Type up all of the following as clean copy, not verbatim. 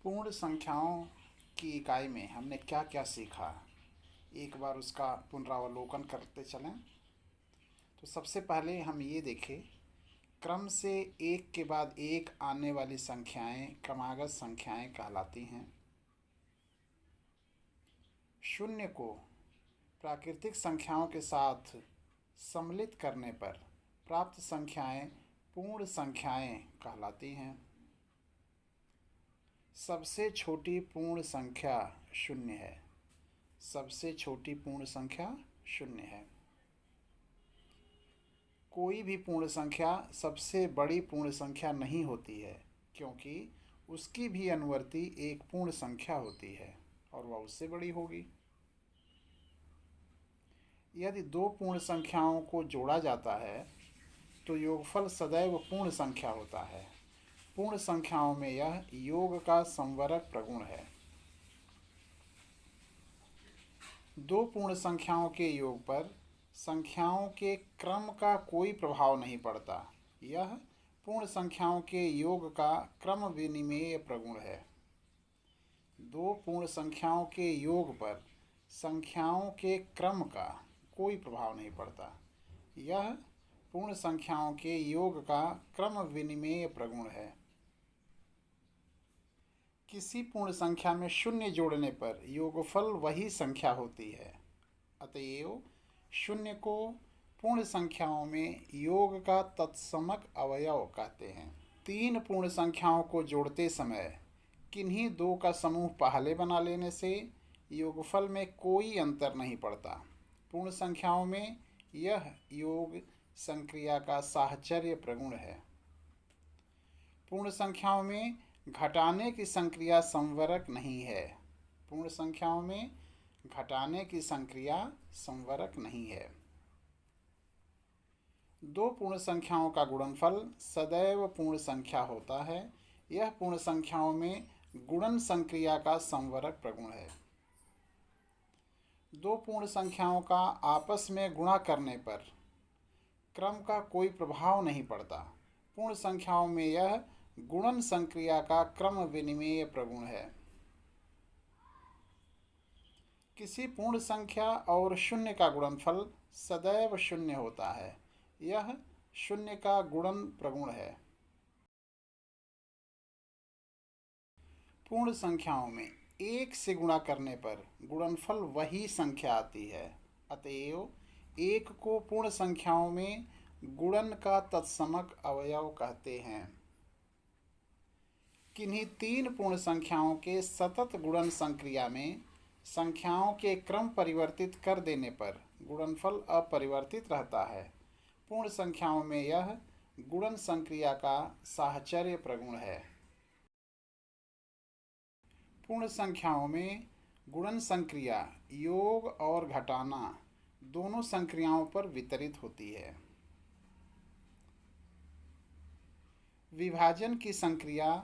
पूर्ण संख्याओं की इकाई में हमने क्या क्या सीखा, एक बार उसका पुनरावलोकन करते चलें। तो सबसे पहले हम ये देखें, क्रम से एक के बाद एक आने वाली संख्याएं क्रमागत संख्याएं कहलाती हैं। शून्य को प्राकृतिक संख्याओं के साथ सम्मिलित करने पर प्राप्त संख्याएं पूर्ण संख्याएं कहलाती हैं। सबसे छोटी पूर्ण संख्या शून्य है। सबसे छोटी पूर्ण संख्या शून्य है। कोई भी पूर्ण संख्या सबसे बड़ी पूर्ण संख्या नहीं होती है, क्योंकि उसकी भी अनुवर्ती एक पूर्ण संख्या होती है और वह उससे बड़ी होगी। यदि दो पूर्ण संख्याओं को जोड़ा जाता है तो योगफल सदैव पूर्ण संख्या होता है। पूर्ण संख्याओं में यह योग का संवरक प्रगुण है। दो पूर्ण संख्याओं के योग पर संख्याओं के क्रम का कोई प्रभाव नहीं पड़ता। यह पूर्ण संख्याओं के योग का क्रम विनिमेय प्रगुण है। दो पूर्ण संख्याओं के योग पर संख्याओं के क्रम का कोई प्रभाव नहीं पड़ता। यह पूर्ण संख्याओं के योग का क्रम विनिमेय प्रगुण है। किसी पूर्ण संख्या में शून्य जोड़ने पर योगफल वही संख्या होती है। अतएव शून्य को पूर्ण संख्याओं में योग का तत्समक अवयव कहते हैं। तीन पूर्ण संख्याओं को जोड़ते समय किन्हीं दो का समूह पहले बना लेने से योगफल में कोई अंतर नहीं पड़ता। पूर्ण संख्याओं में यह योग संक्रिया का साहचर्य प्रगुण है। पूर्ण संख्याओं में घटाने की संक्रिया संवरक नहीं है। पूर्ण संख्याओं में घटाने की संक्रिया संवरक नहीं है। दो पूर्ण संख्याओं का गुणनफल सदैव पूर्ण संख्या होता है। यह पूर्ण संख्याओं में गुणन संक्रिया का संवरक प्रगुण है। दो पूर्ण संख्याओं का आपस में गुणा करने पर क्रम का कोई प्रभाव नहीं पड़ता। पूर्ण संख्याओं में यह गुणन संक्रिया का क्रम विनिमेय प्रगुण है। किसी पूर्ण संख्या और शून्य का गुणनफल सदैव शून्य होता है। यह शून्य का गुणन प्रगुण है। पूर्ण संख्याओं में एक से गुणा करने पर गुणनफल वही संख्या आती है। अतएव एक को पूर्ण संख्याओं में गुणन का तत्समक अवयव कहते हैं। किन्हीं तीन पूर्ण संख्याओं के सतत गुणन संक्रिया में संख्याओं के क्रम परिवर्तित कर देने पर गुणनफल अपरिवर्तित रहता है। पूर्ण संख्याओं में यह गुणन संक्रिया का साहचर्य प्रगुण है। पूर्ण संख्याओं में गुणन संक्रिया योग और घटाना दोनों संक्रियाओं पर वितरित होती है। विभाजन की संक्रिया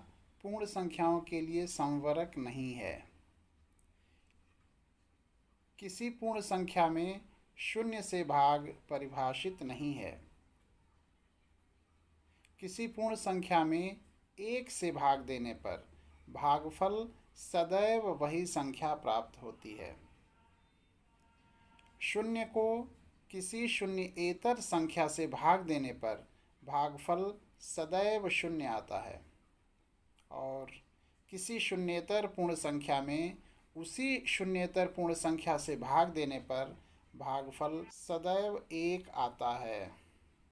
पूर्ण संख्याओं के लिए संवरक नहीं है। किसी पूर्ण संख्या में शून्य से भाग परिभाषित नहीं है। किसी पूर्ण संख्या में एक से भाग देने पर भागफल सदैव वही संख्या प्राप्त होती है। शून्य को किसी शून्येतर संख्या से भाग देने पर भागफल सदैव शून्य आता है और किसी शून्येतर पूर्ण संख्या में उसी शून्येतर पूर्ण संख्या से भाग देने पर भागफल सदैव एक आता है।